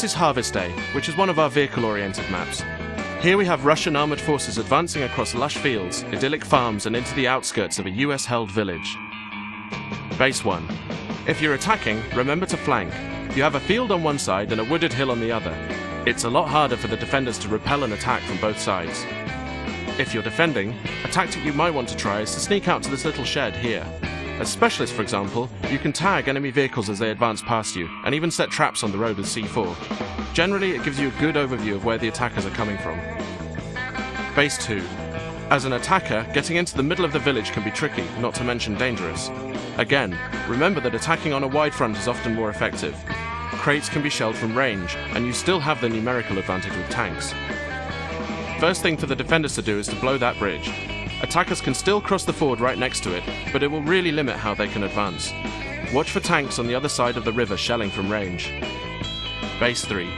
This is Harvest Day, which is one of our vehicle-oriented maps. Here we have Russian armoured forces advancing across lush fields, idyllic farms and into the outskirts of a US-held village. Base 1. If you're attacking, remember to flank. You have a field on one side and a wooded hill on the other. It's a lot harder for the defenders to repel an attack from both sides. If you're defending, a tactic you might want to try is to sneak out to this little shed here. As specialists, for example, you can tag enemy vehicles as they advance past you, and even set traps on the road with C4. Generally, it gives you a good overview of where the attackers are coming from. Base 2. As an attacker, getting into the middle of the village can be tricky, not to mention dangerous. Again, remember that attacking on a wide front is often more effective. Crates can be shelled from range, and you still have the numerical advantage with tanks. First thing for the defenders to do is to blow that bridge. Attackers can still cross the ford right next to it, but it will really limit how they can advance. Watch for tanks on the other side of the river shelling from range. Base 3.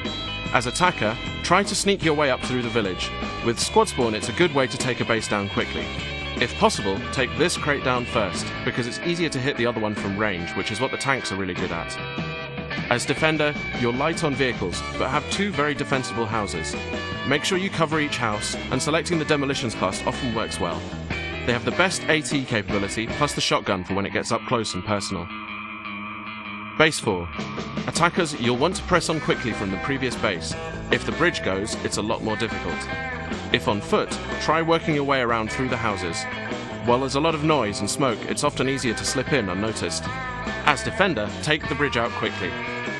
As attacker, try to sneak your way up through the village. With squad spawn, it's a good way to take a base down quickly. If possible, take this crate down first, because it's easier to hit the other one from range, which is what the tanks are really good at. As defender, you're light on vehicles, but have two very defensible houses. Make sure you cover each house, and selecting the demolitions class often works well. They have the best AT capability, plus the shotgun for when it gets up close and personal. Base 4. Attackers, you'll want to press on quickly from the previous base. If the bridge goes, it's a lot more difficult. If on foot, try working your way around through the houses. While there's a lot of noise and smoke, it's often easier to slip in unnoticed. As defender, take the bridge out quickly.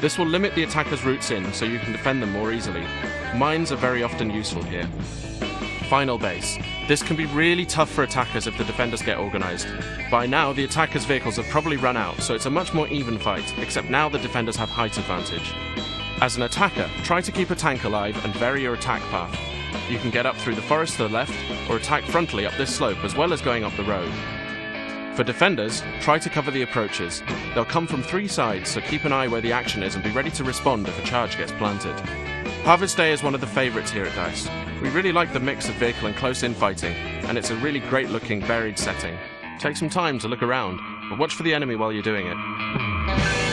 This will limit the attackers' routes in, so you can defend them more easily. Mines are very often useful here. Final base. This can be really tough for attackers if the defenders get organised. By now, the attackers' vehicles have probably run out, so it's a much more even fight, except now the defenders have height advantage. As an attacker, try to keep a tank alive and vary your attack path. You can get up through the forest to the left, or attack frontally up this slope as well as going up the road. For defenders, try to cover the approaches. They'll come from three sides, so keep an eye where the action is and be ready to respond if a charge gets planted. Harvest Day is one of the favourites here at DICE. We really like the mix of vehicle and close-in fighting, and it's a really great-looking, varied setting. Take some time to look around, but watch for the enemy while you're doing it.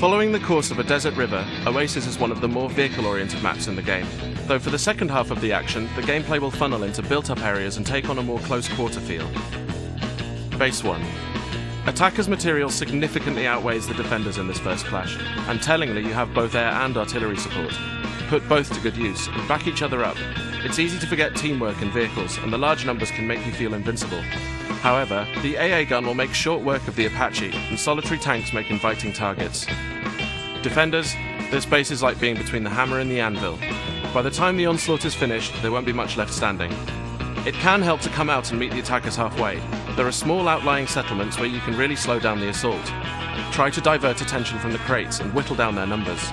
Following the course of a desert river, Oasis is one of the more vehicle-oriented maps in the game, though for the second half of the action, the gameplay will funnel into built-up areas and take on a more close-quarter feel. Base 1. Attackers' material significantly outweighs the defenders in this first clash, and tellingly you have both air and artillery support. Put both to good use, and back each other up. It's easy to forget teamwork in vehicles, and the large numbers can make you feel invincible. However, the AA gun will make short work of the Apache, and solitary tanks make inviting targets. Defenders, this base is like being between the hammer and the anvil. By the time the onslaught is finished, there won't be much left standing. It can help to come out and meet the attackers halfway. There are small outlying settlements where you can really slow down the assault. Try to divert attention from the crates and whittle down their numbers.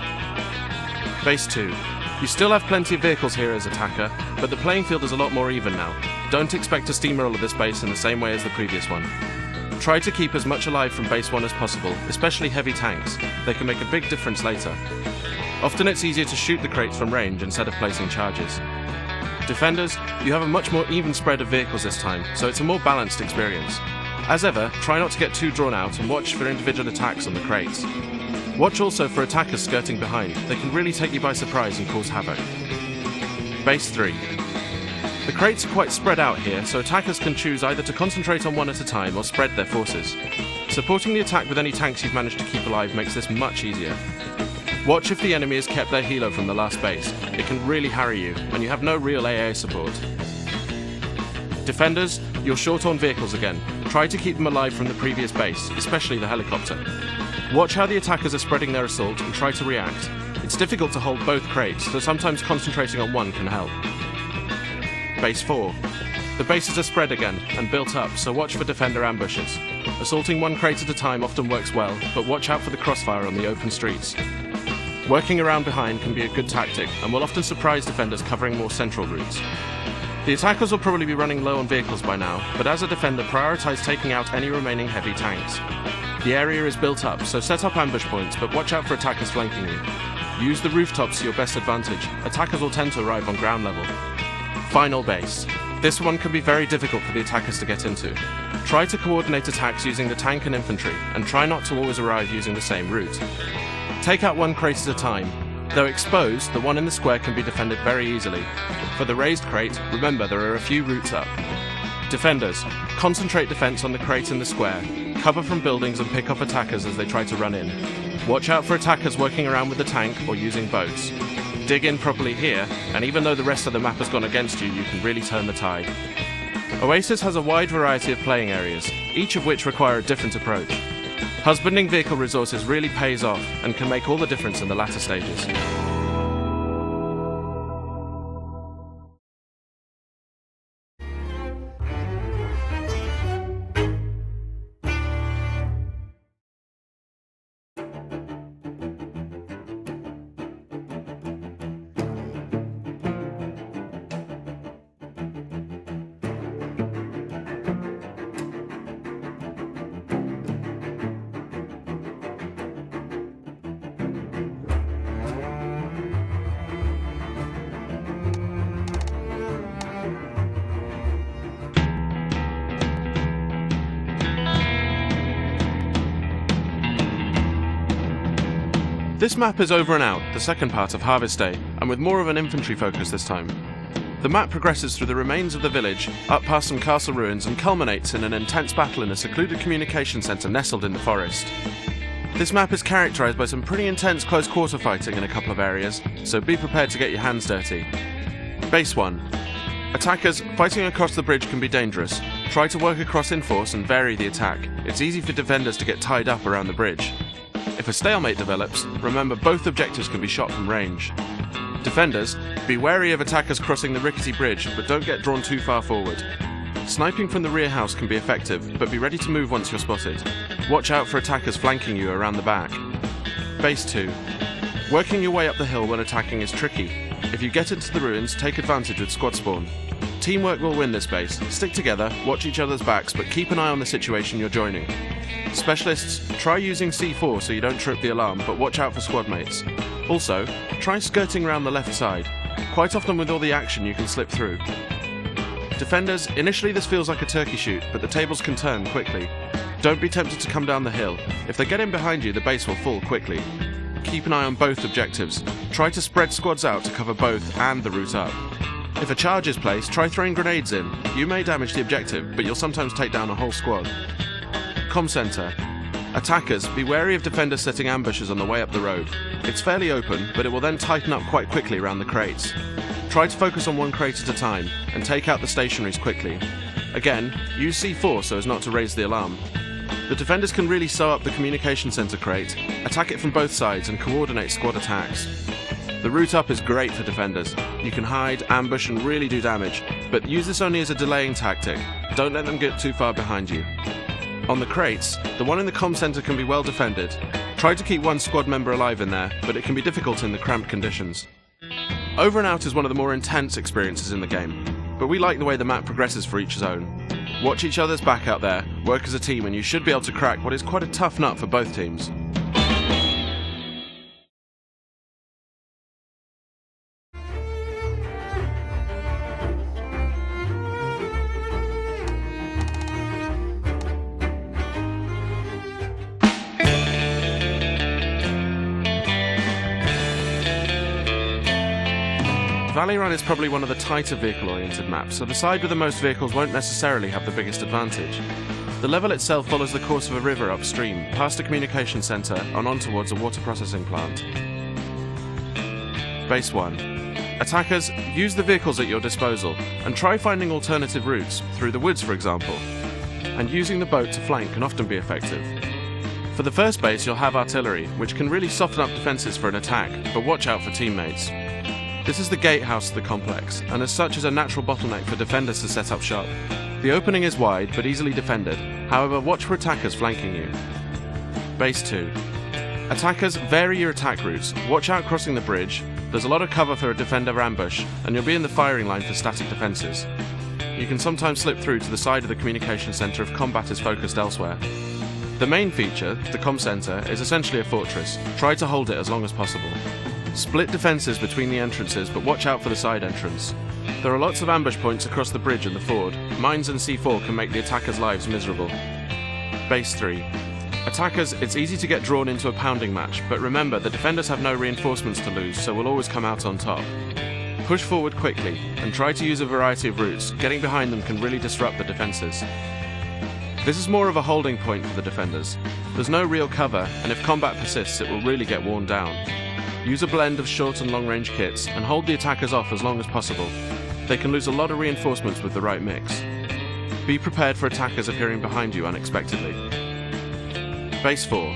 Base 2. You still have plenty of vehicles here as attacker, but the playing field is a lot more even now. Don't expect to steamroller this base in the same way as the previous one. Try to keep as much alive from base 1 as possible, especially heavy tanks. They can make a big difference later. Often it's easier to shoot the crates from range instead of placing charges. Defenders, you have a much more even spread of vehicles this time, so it's a more balanced experience. As ever, try not to get too drawn out and watch for individual attacks on the crates. Watch also for attackers skirting behind. They can really take you by surprise and cause havoc. Base 3. The crates are quite spread out here, so attackers can choose either to concentrate on one at a time or spread their forces. Supporting the attack with any tanks you've managed to keep alive makes this much easier. Watch if the enemy has kept their helo from the last base. It can really harry you, and you have no real AA support. Defenders, you're short on vehicles again. Try to keep them alive from the previous base, especially the helicopter. Watch how the attackers are spreading their assault and try to react. It's difficult to hold both crates, so sometimes concentrating on one can help. Base 4. The bases are spread again and built up, so watch for defender ambushes. Assaulting one crate at a time often works well, but watch out for the crossfire on the open streets. Working around behind can be a good tactic, and will often surprise defenders covering more central routes. The attackers will probably be running low on vehicles by now, but as a defender, prioritize taking out any remaining heavy tanks. The area is built up, so set up ambush points, but watch out for attackers flanking you. Use the rooftops to your best advantage. Attackers will tend to arrive on ground level. Final base. This one can be very difficult for the attackers to get into. Try to coordinate attacks using the tank and infantry, and try not to always arrive using the same route. Take out one crate at a time. Though exposed, the one in the square can be defended very easily. For the raised crate, remember there are a few routes up. Defenders, concentrate defense on the crate in the square. Cover from buildings and pick off attackers as they try to run in. Watch out for attackers working around with the tank or using boats. Dig in properly here, and even though the rest of the map has gone against you, you can really turn the tide. Oasis has a wide variety of playing areas, each of which require a different approach. Husbanding vehicle resources really pays off and can make all the difference in the latter stages. This map is Over and Out, the second part of Harvest Day, and with more of an infantry focus this time. The map progresses through the remains of the village, up past some castle ruins, and culminates in an intense battle in a secluded communication centre nestled in the forest. This map is characterised by some pretty intense close-quarter fighting in a couple of areas, so be prepared to get your hands dirty. Base 1. Attackers, fighting across the bridge can be dangerous. Try to work across in force and vary the attack. It's easy for defenders to get tied up around the bridge. If a stalemate develops, remember both objectives can be shot from range. Defenders, be wary of attackers crossing the rickety bridge, but don't get drawn too far forward. Sniping from the rear house can be effective, but be ready to move once you're spotted. Watch out for attackers flanking you around the back. Base 2. Working your way up the hill when attacking is tricky. If you get into the ruins, take advantage with squad spawn. Teamwork will win this base. Stick together, watch each other's backs, but keep an eye on the situation you're joining. Specialists, try using C4 so you don't trip the alarm, but watch out for squad mates. Also, try skirting around the left side. Quite often with all the action you can slip through. Defenders, initially this feels like a turkey shoot, but the tables can turn quickly. Don't be tempted to come down the hill. If they get in behind you, the base will fall quickly. Keep an eye on both objectives. Try to spread squads out to cover both and the route up. If a charge is placed, try throwing grenades in. You may damage the objective, but you'll sometimes take down a whole squad. Comm Centre. Attackers, be wary of defenders setting ambushes on the way up the road. It's fairly open, but it will then tighten up quite quickly around the crates. Try to focus on one crate at a time, and take out the stationaries quickly. Again, use C4 so as not to raise the alarm. The defenders can really sew up the communication centre crate, attack it from both sides and coordinate squad attacks. The route up is great for defenders. You can hide, ambush and really do damage, but use this only as a delaying tactic. Don't let them get too far behind you. On the crates, the one in the comm centre can be well defended. Try to keep one squad member alive in there, but it can be difficult in the cramped conditions. Over and Out is one of the more intense experiences in the game, but we like the way the map progresses for each zone. Watch each other's back out there, work as a team, and you should be able to crack what is quite a tough nut for both teams. Valley Run is probably one of the tighter vehicle-oriented maps, so the side with the most vehicles won't necessarily have the biggest advantage. The level itself follows the course of a river upstream, past a communication centre and on towards a water processing plant. Base 1. Attackers, use the vehicles at your disposal, and try finding alternative routes, through the woods for example. And using the boat to flank can often be effective. For the first base you'll have artillery, which can really soften up defences for an attack, but watch out for teammates. This is the gatehouse of the complex, and as such is a natural bottleneck for defenders to set up shop. The opening is wide, but easily defended. However, watch for attackers flanking you. Base 2. Attackers, vary your attack routes. Watch out crossing the bridge. There's a lot of cover for a defender ambush, and you'll be in the firing line for static defences. You can sometimes slip through to the side of the communication centre if combat is focused elsewhere. The main feature, the comm center, is essentially a fortress. Try to hold it as long as possible. Split defenses between the entrances, but watch out for the side entrance. There are lots of ambush points across the bridge and the ford. Mines and C4 can make the attackers' lives miserable. Base 3. Attackers, it's easy to get drawn into a pounding match, but remember, the defenders have no reinforcements to lose, so will always come out on top. Push forward quickly, and try to use a variety of routes. Getting behind them can really disrupt the defenses. This is more of a holding point for the defenders. There's no real cover, and if combat persists, it will really get worn down. Use a blend of short and long range kits, and hold the attackers off as long as possible. They can lose a lot of reinforcements with the right mix. Be prepared for attackers appearing behind you unexpectedly. Base 4.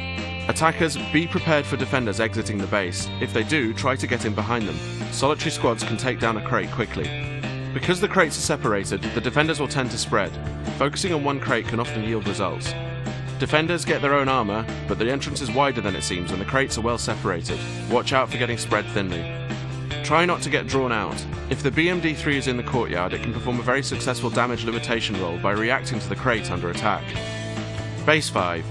Attackers, be prepared for defenders exiting the base. If they do, try to get in behind them. Solitary squads can take down a crate quickly. Because the crates are separated, the defenders will tend to spread. Focusing on one crate can often yield results. Defenders get their own armor, but the entrance is wider than it seems and the crates are well separated. Watch out for getting spread thinly. Try not to get drawn out. If the BMD-3 is in the courtyard, it can perform a very successful damage limitation roll by reacting to the crate under attack. Base 5.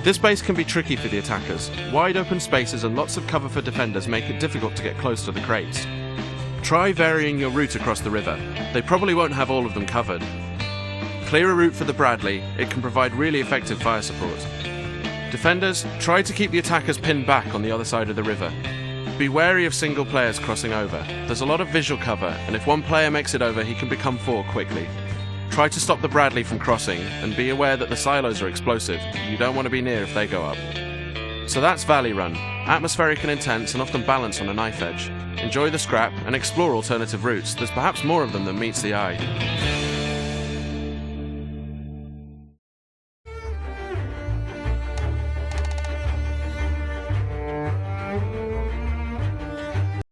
This base can be tricky for the attackers. Wide open spaces and lots of cover for defenders make it difficult to get close to the crates. Try varying your route across the river. They probably won't have all of them covered. Clear a route for the Bradley, it can provide really effective fire support. Defenders, try to keep the attackers pinned back on the other side of the river. Be wary of single players crossing over. There's a lot of visual cover, and if one player makes it over, he can become 4 quickly. Try to stop the Bradley from crossing, and be aware that the silos are explosive. You don't want to be near if they go up. So that's Valley Run. Atmospheric and intense, and often balanced on a knife edge. Enjoy the scrap, and explore alternative routes. There's perhaps more of them than meets the eye.